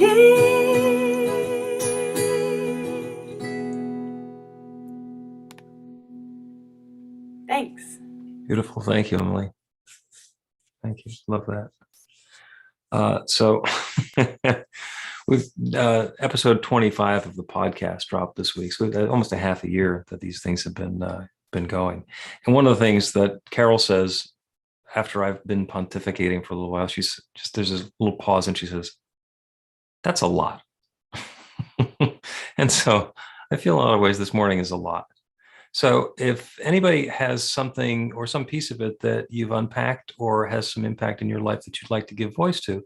Thanks. Beautiful. Thank you, Emily. Thank you. Love that. So we've episode 25 of the podcast dropped this week. So almost a half a year that these things have been going. And one of the things that Carol says after I've been pontificating for a little while, she's just, there's a little pause and she says, "That's a lot." And so I feel in a lot of ways this morning is a lot. So if anybody has something or some piece of it that you've unpacked or has some impact in your life that you'd like to give voice to,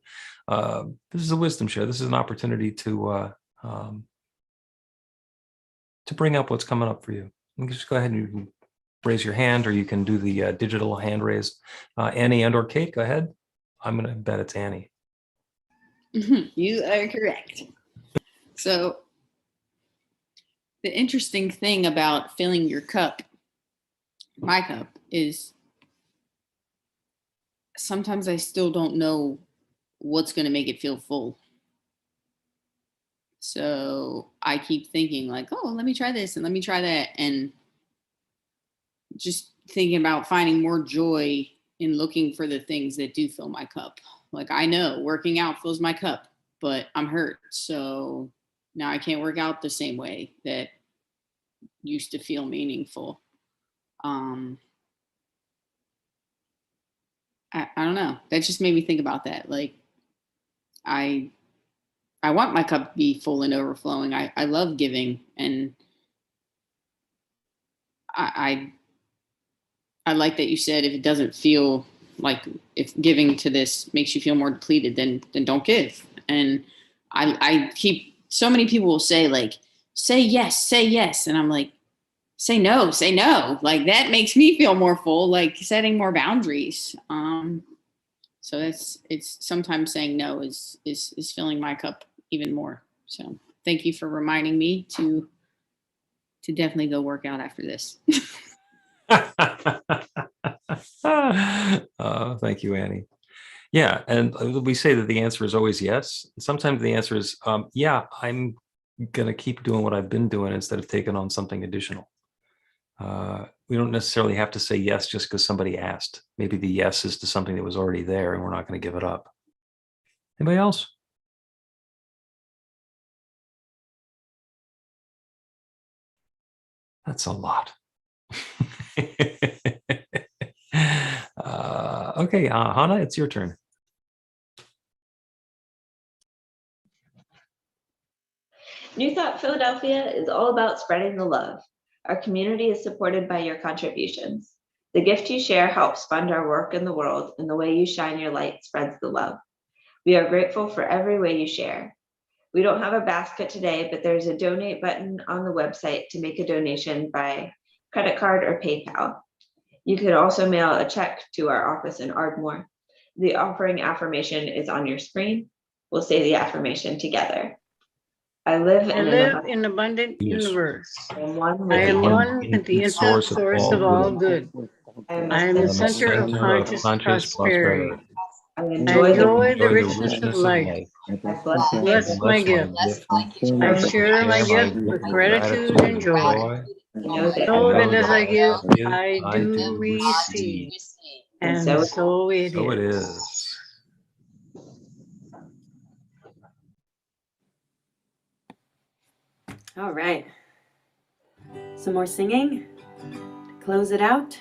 this is a wisdom share. This is an opportunity to bring up what's coming up for you. You can just go ahead and you can raise your hand, or you can do the digital hand raise. Annie and or Kate, go ahead. I'm going to bet it's Annie. You are correct. So the interesting thing about filling your cup, my cup, is sometimes I still don't know what's going to make it feel full. So I keep thinking like, oh, let me try this and let me try that. And just thinking about finding more joy in looking for the things that do fill my cup. Like, I know working out fills my cup, but I'm hurt. So now I can't work out the same way that used to feel meaningful. I don't know. That just made me think about that. Like, I want my cup to be full and overflowing. I love giving, and I like that you said if it doesn't feel like, if giving to this makes you feel more depleted, then don't give. And I keep, so many people will say like, say yes. And I'm like, say no. Like, that makes me feel more full, like setting more boundaries. So it's sometimes saying no is filling my cup even more. So thank you for reminding me to definitely go work out after this. Thank you, Annie. Yeah, and we say that the answer is always yes. Sometimes the answer is, yeah, I'm going to keep doing what I've been doing instead of taking on something additional. We don't necessarily have to say yes just because somebody asked. Maybe the yes is to something that was already there and we're not going to give it up. Anybody else? That's a lot. Okay, Hannah, it's your turn. New Thought Philadelphia is all about spreading the love. Our community is supported by your contributions. The gift you share helps fund our work in the world, and the way you shine your light spreads the love. We are grateful for every way you share. We don't have a basket today, but there's a donate button on the website to make a donation by credit card or PayPal. You could also mail a check to our office in Ardmore. The offering affirmation is on your screen. We'll say the affirmation together. I live in an abundant universe. I am one I am with one with the infinite source of all good. I am I am a the center center of conscious prosperity. I I enjoy enjoy the richness of life. I Bless my gift. I share my gift with gratitude and joy. know that Know that as I give, I do receive. And so it So it is. is. All right. Some more singing to close it out.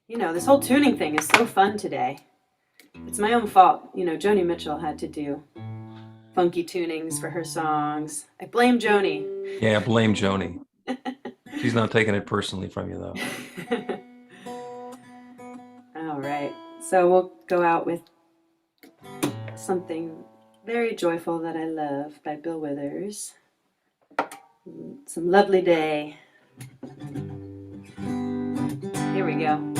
You know, this whole tuning thing is so fun today. It's my own fault. You know, Joni Mitchell had to do funky tunings for her songs. I blame Joni. Yeah, blame Joni. She's not taking it personally from you, though. All right. So we'll go out with something very joyful that I love by Bill Withers. Some lovely day. Here we go.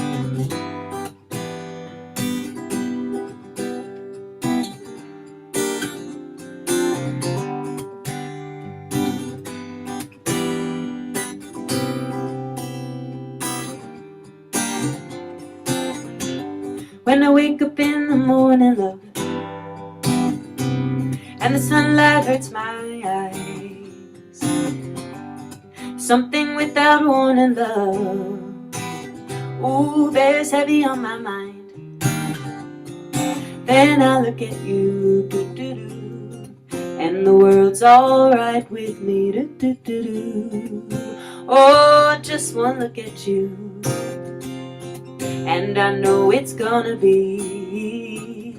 When I wake up in the morning, love, and the sunlight hurts my eyes, something without warning, love, ooh, bears heavy on my mind. Then I look at you, and the world's alright with me. Oh, just one look at you, and I know it's gonna be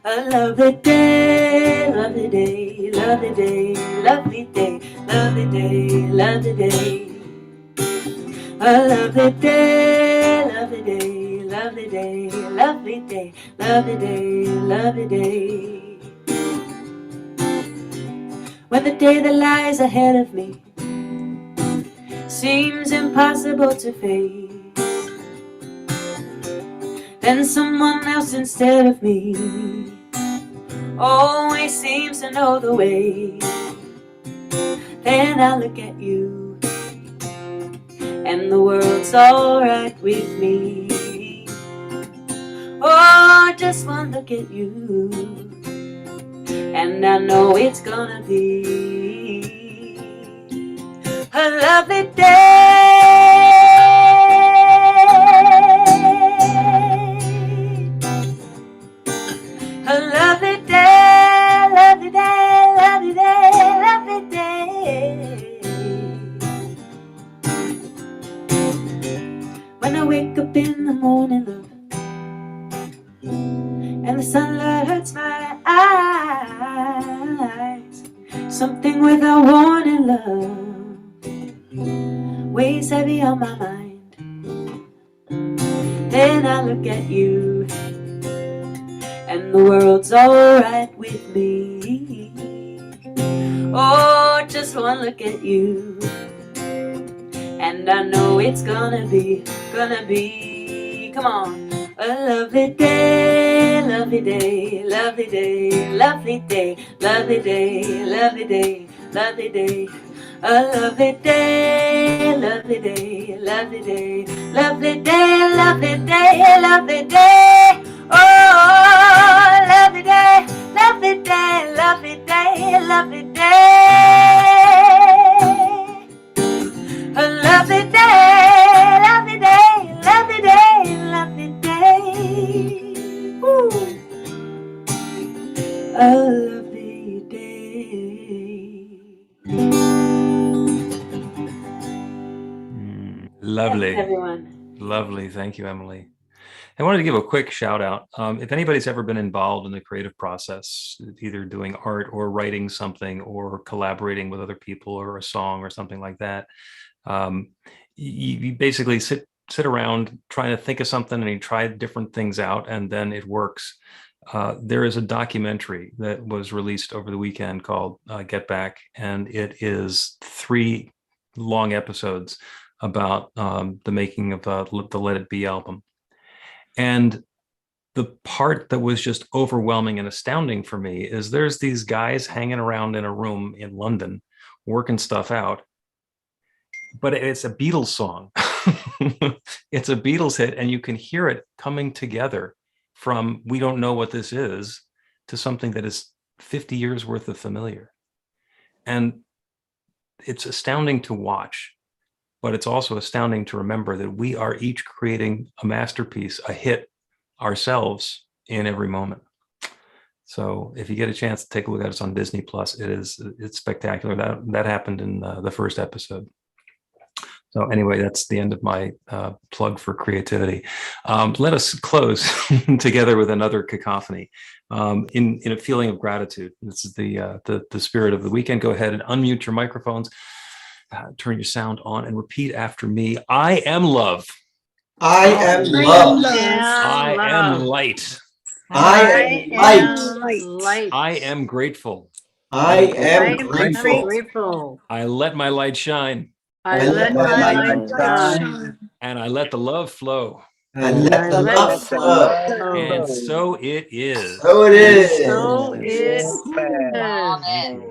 a lovely day, lovely day, lovely day, lovely day, lovely day, lovely day. A lovely day, lovely day, lovely day, lovely day, lovely day, lovely day. When the day that lies ahead of me seems impossible to face, then someone else instead of me always seems to know the way. Then I look at you, and the world's alright with me. Oh, just one look at you, and I know it's gonna be a lovely day. A lovely day, lovely day, lovely day, lovely day. When I wake up in the morning, love, and the sunlight hurts my eyes, something without warning, love, weighs heavy on my mind. Then I look at you, and the world's alright with me. Oh, just one look at you, and I know it's gonna be, come on. A lovely day, lovely day, lovely day, lovely day, lovely day, lovely day, lovely day. A lovely day, lovely day, lovely day, lovely day, lovely day, lovely day. Oh, lovely day, lovely day, lovely day, lovely day. A lovely day, lovely day, lovely day, lovely day. Ooh. A lovely day. Lovely. Thanks, everyone. Lovely. Thank you, Emily. I wanted to give a quick shout out. If anybody's ever been involved in the creative process, either doing art or writing something or collaborating with other people or a song or something like that, you basically sit around trying to think of something and you try different things out and then it works. There is a documentary that was released over the weekend called Get Back, and it is 3 long episodes about the making of the Let It Be album. And the part that was just overwhelming and astounding for me is there's these guys hanging around in a room in London working stuff out, but it's a Beatles song. It's a Beatles hit, and you can hear it coming together from we don't know what this is to something that is 50 years worth of familiar. And it's astounding to watch, but it's also astounding to remember that we are each creating a masterpiece, a hit ourselves in every moment. So if you get a chance to take a look at it, it's on Disney Plus. It's spectacular. That happened in the first episode. So anyway, that's the end of my plug for creativity. Let us close together with another cacophony in a feeling of gratitude. This is the spirit of the weekend. Go ahead and unmute your microphones, turn your sound on, and repeat after me. I am love. I am love. I am light. I am light. I am grateful. I am grateful. I let my light shine. I let my light shine. And I let the love flow. And let the love flow. And so it is. So it is. So it is. Thank you.